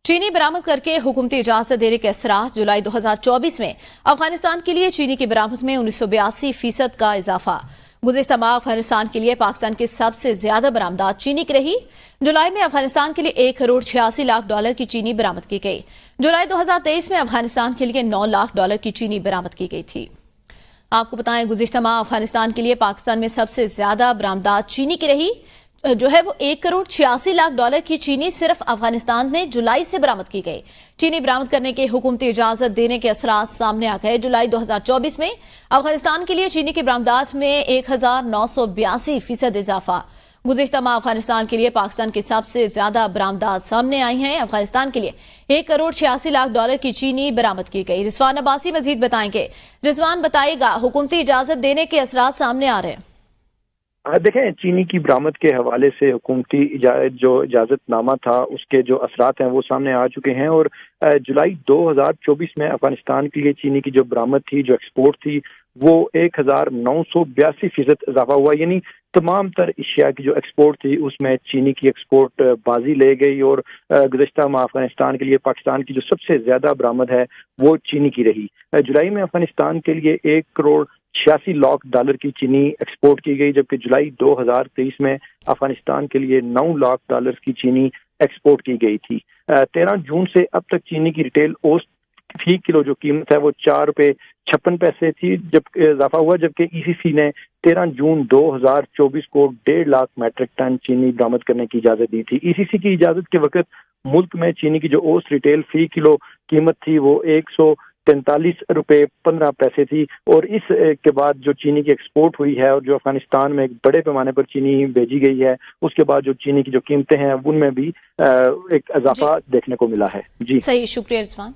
चीनी बरामद करके हुकूमती इजाजत देने के असरात जुलाई 2024 में अफगानिस्तान के लिए चीनी की बरामद में 1982% का इजाफा। गुज़िश्ता माह अफगानिस्तान के लिए पाकिस्तान की सबसे ज्यादा बरामदात चीनी की रही। जुलाई में अफगानिस्तान के लिए $1,86,00,000 की चीनी बरामद की गई। जुलाई 2023 में अफगानिस्तान के लिए $9 लाख की चीनी बरामद की गई थी। आपको बताएं, गुज़िश्ता माह अफगानिस्तान के लिए पाकिस्तान में सबसे ज्यादा बरामदात चीनी की रही, जो है वो $1,86,00,000 की चीनी सिर्फ अफगानिस्तान में जुलाई से बरामद की गई। चीनी बरामद करने के हुकूमती इजाजत देने के असरात सामने आ गए। जुलाई 2024 में अफगानिस्तान के लिए चीनी की बरामदात में 1982% इजाफा। गुज़िश्ता माह अफगानिस्तान के लिए पाकिस्तान की सबसे ज्यादा बरामदात सामने आई हैं। अफगानिस्तान के लिए $1,86,00,000 की चीनी बरामद की गई। रिजवान अब्बासी मजीद बताएंगे। रिजवान, बताइएगा, हुकूमती इजाजत देने के असरात सामने आ रहे हैं। देखें, चीनी की बरामद के हवाले से हुकूमती जो इजाजतनामा था उसके जो असरात हैं वो सामने आ चुके हैं। और जुलाई 2024 में अफगानिस्तान के लिए चीनी की जो बरामद थी, जो एक्सपोर्ट थी, वो 1982% इजाफा हुआ। यानी तमाम तर अशिया की जो एक्सपोर्ट थी उसमें चीनी की एक्सपोर्ट बाजी ले गई। और गुज़िश्ता माह अफगानिस्तान के लिए पाकिस्तान की जो सबसे ज्यादा बरामद है वो चीनी की रही। जुलाई में अफगानिस्तान के लिए $1,86,00,000 की चीनी एक्सपोर्ट की गई, जबकि जुलाई 2023 में अफगानिस्तान के लिए $9 लाख की चीनी एक्सपोर्ट की गई थी। 13 जून से अब तक चीनी की रिटेल औसत फी किलो जो कीमत है वो ₹4.56 थी, जब इजाफा हुआ, जबकि ईसीसी ने 13 जून 2024 को 1.5 लाख मैट्रिक टन चीनी बरामद करने की इजाजत दी थी। ईसीसी की इजाजत के वक्त मुल्क में चीनी की जो औसत रिटेल फी किलो कीमत थी वो ₹143.15 थी। और इस के बाद जो चीनी की एक्सपोर्ट हुई है और जो अफगानिस्तान में एक बड़े पैमाने पर चीनी भेजी गई है, उसके बाद जो चीनी की जो कीमतें हैं उनमें भी एक इजाफा देखने को मिला है। जी सही, शुक्रिया रिजवान।